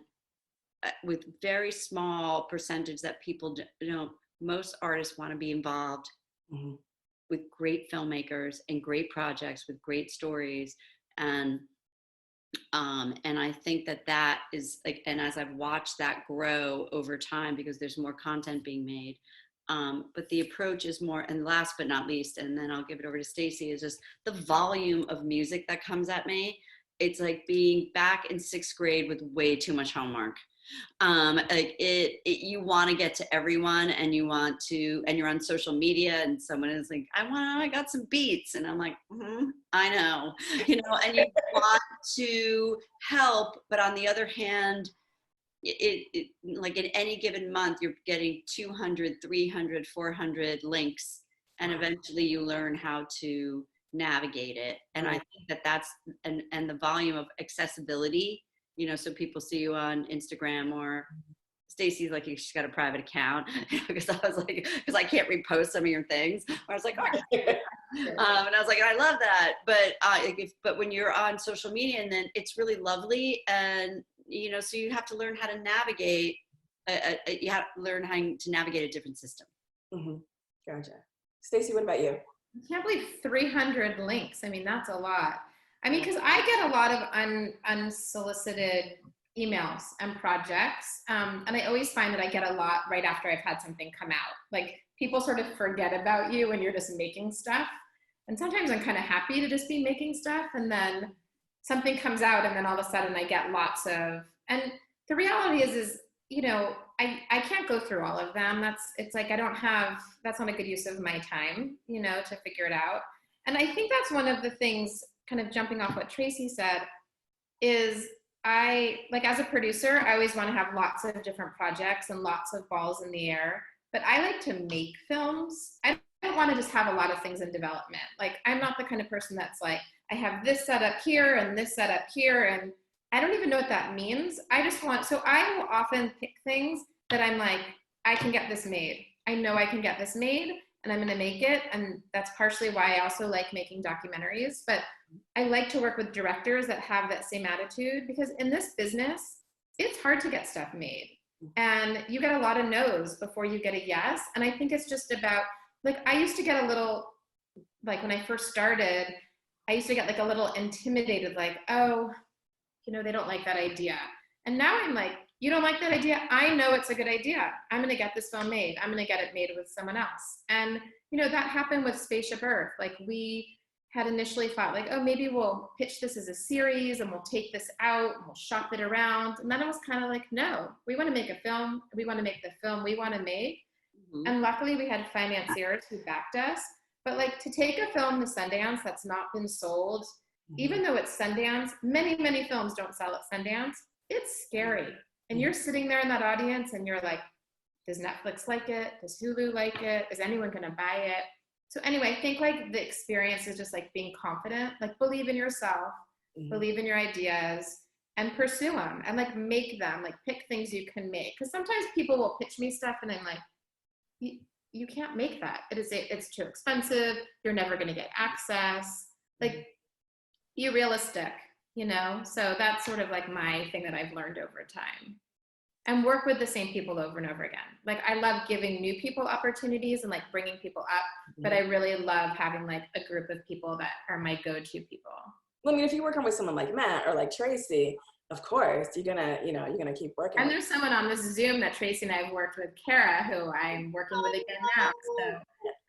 with very small percentage that people, you know, most artists want to be involved mm-hmm. with great filmmakers and great projects with great stories. And I think that is like, and as I've watched that grow over time, because there's more content being made, but the approach is more, and last but not least, and then I'll give it over to Stacey, is just the volume of music that comes at me. It's like being back in 6th grade with way too much homework. Like you want to get to everyone, and you want to, and you're on social media, and someone is like, I got some beats, and I'm like, I know, you know, and you want to help, but on the other hand, it like in any given month, you're getting 200, 300, 400 links, and eventually you learn how to navigate it. And I think that's, and the volume of accessibility, you know, so people see you on Instagram, or Stacey's like, she's got a private account, because I was like, because I can't repost some of your things. I was like, oh. And I was like, I love that. But when you're on social media, and then it's really lovely, and you know, so you have to learn how to navigate. You have to learn how to navigate a different system. Mm-hmm. Gotcha. Stacey, what about you? I can't believe 300 links. I mean, that's a lot. I mean, because I get a lot of unsolicited emails and projects, and I always find that I get a lot right after I've had something come out. Like, people sort of forget about you when you're just making stuff. And sometimes I'm kind of happy to just be making stuff, and then something comes out, and then all of a sudden I get lots of, and the reality is, you know, I can't go through all of them. It's like, that's not a good use of my time, you know, to figure it out. And I think that's one of the things, kind of jumping off what Tracy said, is like, as a producer, I always want to have lots of different projects and lots of balls in the air, but I like to make films. I don't want to just have a lot of things in development. Like, I'm not the kind of person that's like, I have this set up here and this set up here, and I don't even know what that means. So I will often pick things that I'm like, I can get this made. I know I can get this made, and I'm gonna make it. And that's partially why I also like making documentaries. But I like to work with directors that have that same attitude, because in this business, it's hard to get stuff made. And you get a lot of no's before you get a yes. And I think it's just about, like, I used to get a little, like, when I first started, I used to get like a little intimidated, like, oh, you know, they don't like that idea. And now I'm like, you don't like that idea? I know it's a good idea. I'm going to get this film made. I'm going to get it made with someone else. And, you know, that happened with Spaceship Earth. Like, we had initially thought like, oh, maybe we'll pitch this as a series and we'll take this out and we'll shop it around. And then it was kind of like, no, we want to make a film. We want to make the film we want to make. Mm-hmm. And luckily we had financiers who backed us. But like, to take a film to Sundance that's not been sold, mm-hmm. even though it's Sundance, many, many films don't sell at Sundance. It's scary. And you're sitting there in that audience and you're like, does Netflix like it? Does Hulu like it? Is anyone going to buy it? So anyway, I think like the experience is just like being confident, like believe in yourself, mm-hmm. believe in your ideas, and pursue them, and like make them, like pick things you can make. Because sometimes people will pitch me stuff and I'm like, you can't make that. It's too expensive. You're never going to get access. Like, be realistic, you know? So that's sort of like my thing that I've learned over time. And work with the same people over and over again. Like, I love giving new people opportunities and like bringing people up, but I really love having like a group of people that are my go-to people. Well, I mean, if you're working with someone like Matt or like Tracy, of course, you're gonna keep working. And there's someone on this Zoom that Tracy and I have worked with, Kara, who I'm working with again now. So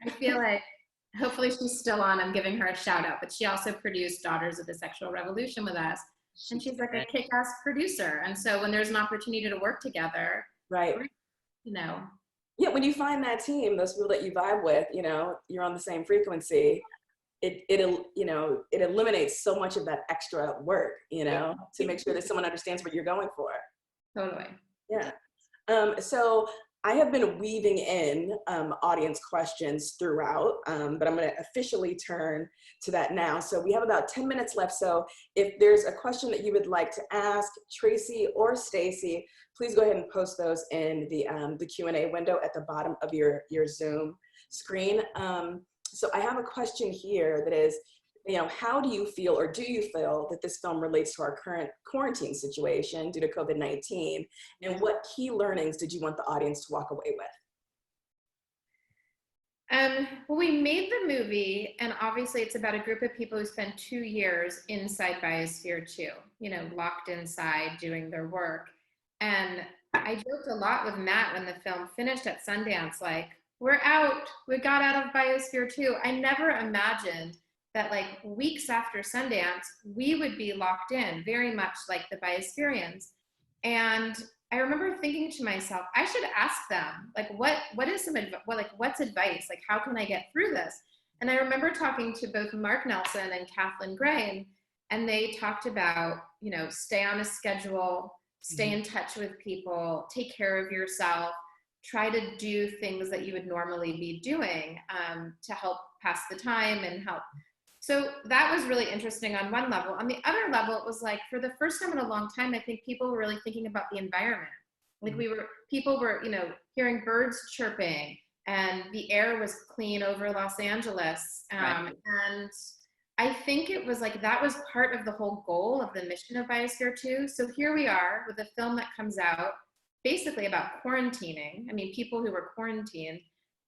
I feel like hopefully she's still on. I'm giving her a shout out, but she also produced Daughters of the Sexual Revolution with us. And she's like a kick-ass producer. And so when there's an opportunity to work together, right, you know. Yeah, when you find that team, those people that you vibe with, you know, you're on the same frequency, it eliminates so much of that extra work, you know, to make sure that someone understands what you're going for. Totally. Yeah. So I have been weaving in audience questions throughout, but I'm going to officially turn to that now. So we have about 10 minutes left. So if there's a question that you would like to ask Tracy or Stacey, please go ahead and post those in the Q&A window at the bottom of your Zoom screen. So I have a question here that is, you know, how do you feel, or do you feel that this film relates to our current quarantine situation due to COVID-19? And what key learnings did you want the audience to walk away with? Well, we made the movie, and obviously it's about a group of people who spent 2 years inside Biosphere 2, you know, locked inside doing their work. And I joked a lot with Matt when the film finished at Sundance, like, we're out, we got out of Biosphere 2. I never imagined that like weeks after Sundance, we would be locked in, very much like the Biosphereans. And I remember thinking to myself, I should ask them, like, what is what's advice? Like, how can I get through this? And I remember talking to both Mark Nelson and Kathleen Gray, and they talked about, you know, stay on a schedule, stay in touch with people, take care of yourself, try to do things that you would normally be doing to help pass the time and help. So that was really interesting on one level. On the other level, it was like, for the first time in a long time, I think people were really thinking about the environment. Like people were, you know, hearing birds chirping, and the air was clean over Los Angeles. And I think it was like, that was part of the whole goal of the mission of Biosphere 2. So here we are with a film that comes out basically about quarantining. I mean, people who were quarantined,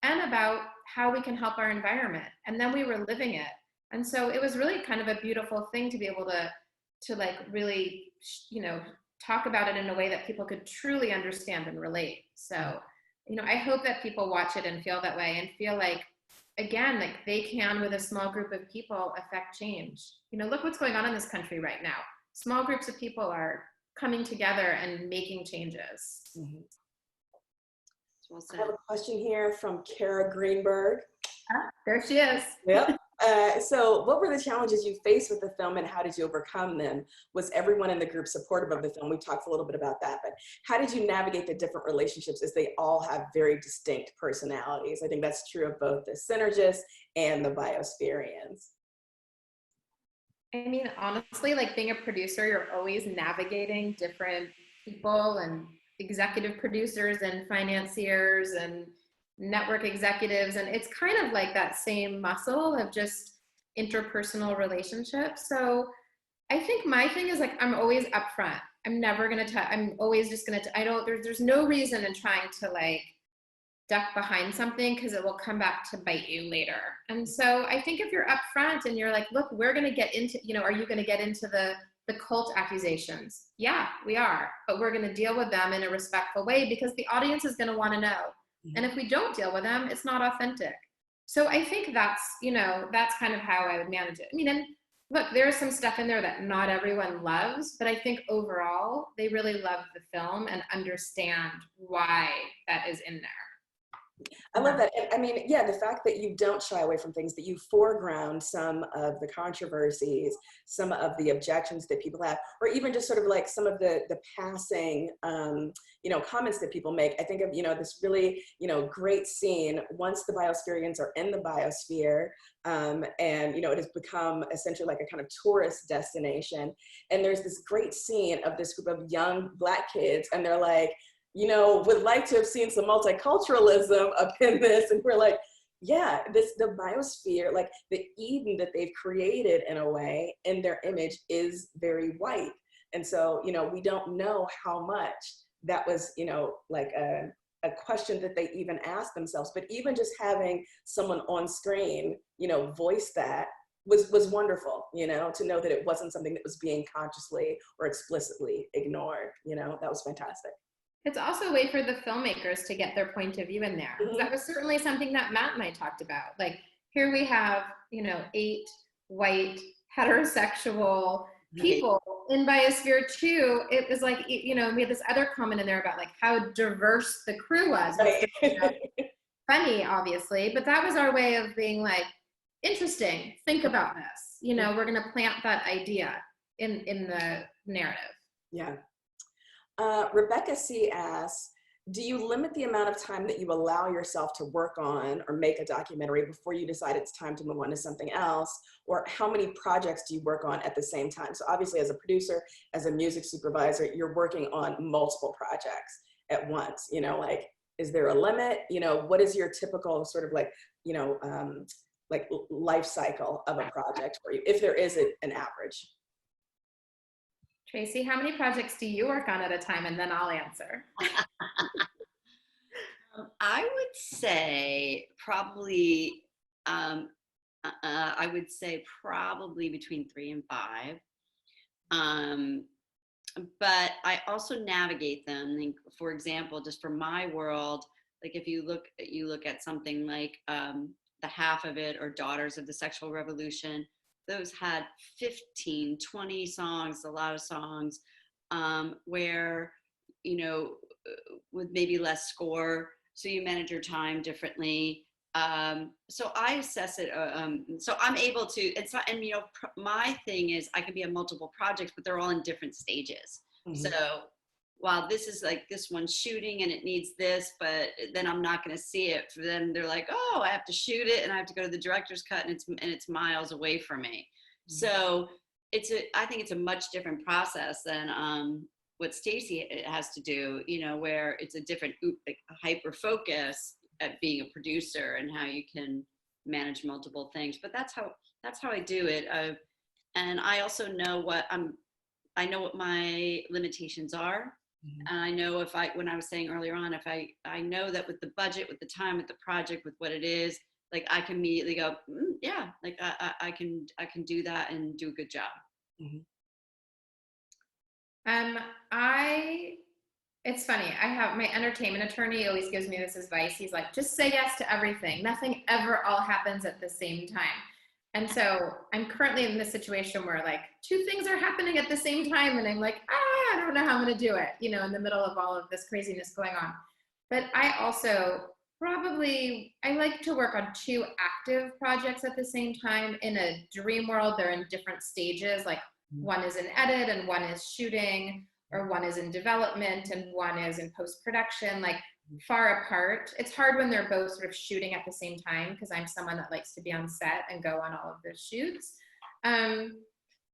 and about how we can help our environment. And then we were living it. And so it was really kind of a beautiful thing to be able to like really, you know, talk about it in a way that people could truly understand and relate. So, you know, I hope that people watch it and feel that way, and feel like, again, like they can, with a small group of people, affect change. You know, look what's going on in this country right now. Small groups of people are coming together and making changes. Mm-hmm. Well, I have a question here from Kara Greenberg. There she is. Yep. So what were the challenges you faced with the film, and how did you overcome them? Was everyone in the group supportive of the film? We talked a little bit about that, but how did you navigate the different relationships, as they all have very distinct personalities? I think that's true of both the synergists and the Biosphereans. I mean, honestly, like being a producer, you're always navigating different people, and executive producers and financiers and network executives, and it's kind of like that same muscle of just interpersonal relationships. So I think my thing is like, I'm always upfront. I'm never gonna I'm always just gonna there's no reason in trying to like duck behind something, because it will come back to bite you later. And so I think if you're upfront and you're like, look, we're gonna get into, you know, are you gonna get into the the cult accusations. Yeah, we are, but we're going to deal with them in a respectful way because the audience is going to want to know. And if we don't deal with them, it's not authentic. So I think that's, you know, that's kind of how I would manage it. I mean, and look, there's some stuff in there that not everyone loves, but I think overall they really love the film and understand why that is in there. I love that. And I mean, yeah, the fact that you don't shy away from things, that you foreground some of the controversies, some of the objections that people have, or even just sort of like some of the passing, you know, comments that people make. I think of, you know, this really, you know, great scene once the Biosphereans are in the biosphere, and, you know, it has become essentially like a kind of tourist destination. And there's this great scene of this group of young Black kids, and they're like, you know, would like to have seen some multiculturalism up in this. And we're like, yeah, the biosphere, like the Eden that they've created in a way in their image is very white. And so, you know, we don't know how much that was, you know, like a question that they even asked themselves. But even just having someone on screen, you know, voice that was wonderful, you know, to know that it wasn't something that was being consciously or explicitly ignored. You know, that was fantastic. It's also a way for the filmmakers to get their point of view in there. Mm-hmm. That was certainly something that Matt and I talked about. Like, here we have, you know, 8 white heterosexual people in Biosphere 2. It was like, you know, we had this other comment in there about like how diverse the crew was. Right. Funny, obviously, but that was our way of being like, interesting, think about this. You know, we're going to plant that idea in the narrative. Yeah. Rebecca C. asks, do you limit the amount of time that you allow yourself to work on or make a documentary before you decide it's time to move on to something else? Or how many projects do you work on at the same time? So obviously as a producer, as a music supervisor, you're working on multiple projects at once. You know, like, is there a limit? You know, what is your typical sort of like, you know, like life cycle of a project for you, if there is an average? Tracy, how many projects do you work on at a time? And then I'll answer. I would say probably, I would say probably between 3 and 5. But I also navigate them. Like, for example, just for my world, like if you look at something like The Half of It or Daughters of the Sexual Revolution, those had 15, 20 songs, a lot of songs, where, you know, with maybe less score, so you manage your time differently. So I assess it, so I'm able to, it's not, and you know, my thing is I can be on multiple projects, but they're all in different stages. Mm-hmm. So while this is like, this one's shooting and it needs this, but then I'm not going to see it. Then they're like, oh, I have to shoot it and I have to go to the director's cut, and it's miles away from me. Mm-hmm. So I think it's a much different process than what Stacey has to do, you know, where it's a different like, hyper focus at being a producer and how you can manage multiple things. But that's how I do it. And I also know I know what my limitations are. Mm-hmm. And I know when I was saying earlier on, if I know that with the budget, with the time, with the project, with what it is, like I can immediately go, yeah, like I can do that and do a good job. Mm-hmm. It's funny. I have my entertainment attorney always gives me this advice. He's like, just say yes to everything. Nothing ever all happens at the same time. And so I'm currently in this situation where like 2 things are happening at the same time. And I'm like, I don't know how I'm going to do it, you know, in the middle of all of this craziness going on. But I also I like to work on 2 active projects at the same time. In a dream world, they're in different stages. Like one is in edit and one is shooting, or one is in development and one is in post-production, like far apart. It's hard when they're both sort of shooting at the same time, because I'm someone that likes to be on set and go on all of the shoots.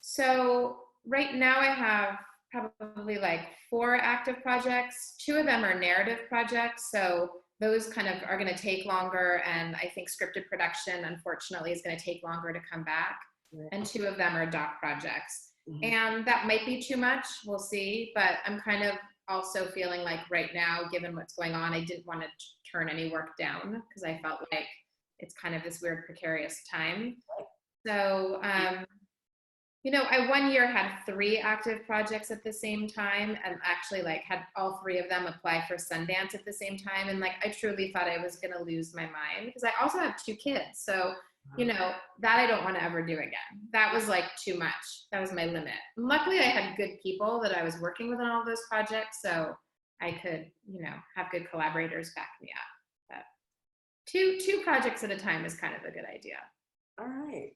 So right now I have probably like 4 active projects. 2 of them are narrative projects. So those kind of are going to take longer. And I think scripted production, unfortunately, is going to take longer to come back. Right. And 2 of them are doc projects. Mm-hmm. And that might be too much, we'll see, but I'm kind of also feeling like right now, given what's going on, I didn't want to turn any work down because I felt like it's kind of this weird precarious time. So You know, I one year had 3 active projects at the same time, and actually like had all 3 of them apply for Sundance at the same time. And like, I truly thought I was gonna lose my mind because I also have 2 kids. So, you know, that I don't want to ever do again. That was like too much. That was my limit. And luckily I had good people that I was working with on all those projects. So I could, you know, have good collaborators back me up. But two projects at a time is kind of a good idea. All right.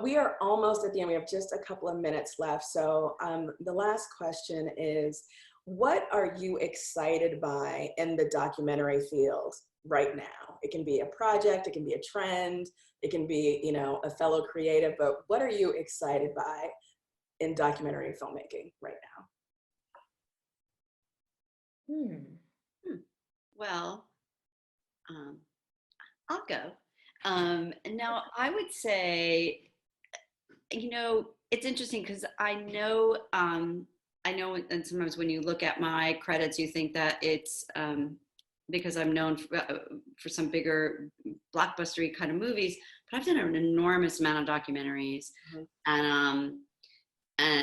We are almost at the end. We have just a couple of minutes left. So the last question is, what are you excited by in the documentary field right now? It can be a project, it can be a trend, it can be, you know, a fellow creative, but what are you excited by in documentary filmmaking right now? Well, I'll go. Now, I would say, you know, it's interesting because I know, and sometimes when you look at my credits, you think that it's because I'm known for some bigger blockbustery kind of movies, but I've done an enormous amount of documentaries, and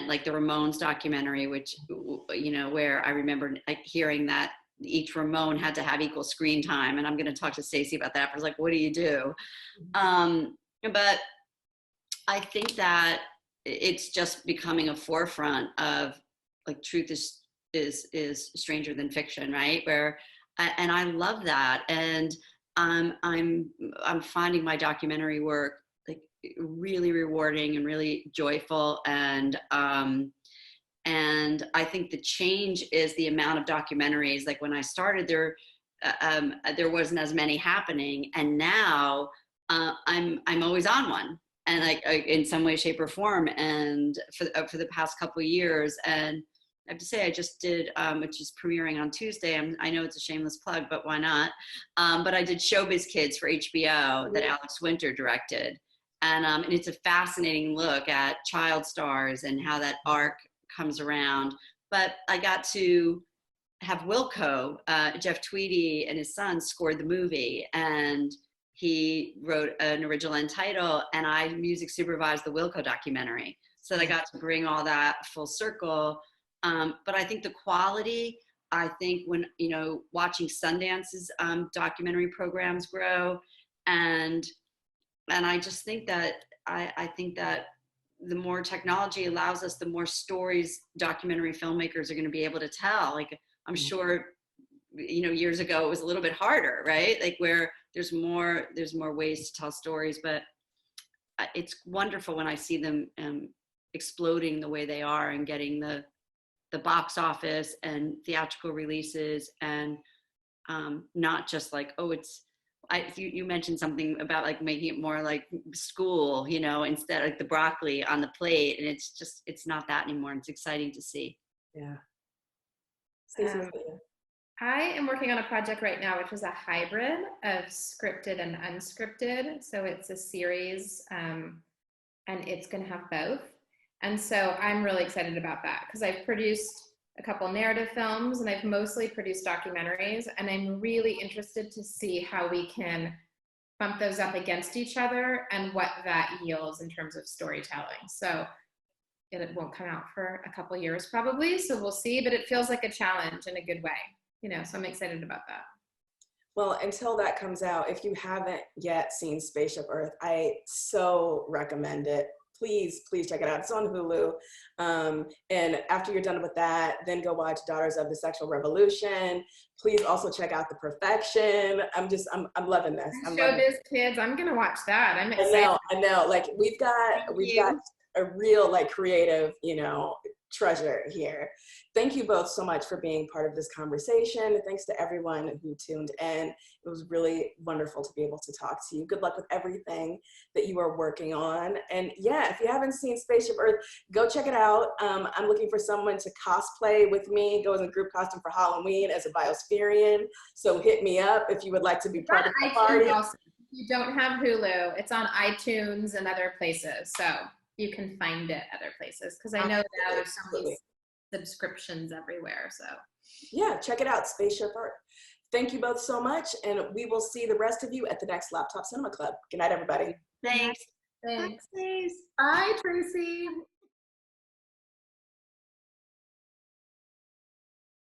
like the Ramones documentary, which, you know, where I remember like hearing that each Ramone had to have equal screen time. And I'm going to talk to Stacey about that. I was like, what do you do? But I think that it's just becoming a forefront of like truth is stranger than fiction, right? And I love that. And I'm finding my documentary work like really rewarding and really joyful. And I think the change is the amount of documentaries. Like when I started, there wasn't as many happening, and now I'm always on one, and like in some way, shape, or form. And for the past couple of years, and I have to say, I just did, which is premiering on Tuesday. I know it's a shameless plug, but why not? But I did Showbiz Kids for HBO that Alex Winter directed, and it's a fascinating look at child stars and how that arc comes around. But I got to have Wilco, Jeff Tweedy and his son scored the movie, and he wrote an original end title, and I music supervised the Wilco documentary. So I got to bring all that full circle. But I think the quality, I think when, you know, watching Sundance's documentary programs grow, and I just think that, I think that the more technology allows us, the more stories documentary filmmakers are going to be able to tell. Like, I'm sure, you know, years ago it was a little bit harder, right? Like where there's more ways to tell stories, but it's wonderful when I see them exploding the way they are and getting the box office and theatrical releases, and not just like, oh, you mentioned something about like making it more like school, you know, instead of like the broccoli on the plate. And it's not that anymore. It's exciting to see. Yeah. I am working on a project right now, which is a hybrid of scripted and unscripted. So it's a series, and it's going to have both. And so I'm really excited about that because I've produced a couple narrative films and I've mostly produced documentaries, and I'm really interested to see how we can bump those up against each other and what that yields in terms of storytelling. So it won't come out for a couple years probably, so we'll see, but it feels like a challenge in a good way, you know, so I'm excited about that. Well, until that comes out, if you haven't yet seen Spaceship Earth, I so recommend it. Please check it out. It's on Hulu. And after you're done with that, then go watch Daughters of the Sexual Revolution. Please also check out The Perfection. I'm loving this. Showbiz Kids, I'm gonna watch that. I'm excited. I know. Like we've got a real like creative, you know, treasure here. Thank you both so much for being part of this conversation. Thanks to everyone who tuned in. It was really wonderful to be able to talk to you. Good luck with everything that you are working on. And yeah, if you haven't seen Spaceship Earth, go check it out. I'm looking for someone to cosplay with me, go in a group costume for Halloween as a Biospherian. So hit me up if you would like to be part of the party. Also. If you don't have Hulu, it's on iTunes and other places. So you can find it other places, because I know that there's so many subscriptions everywhere. So yeah, check it out, Spaceship Earth. Thank you both so much, and we will see the rest of you at the next Laptop Cinema Club. Good night, everybody. Thanks. Thanks. Bye, Stace. Bye, Tracy.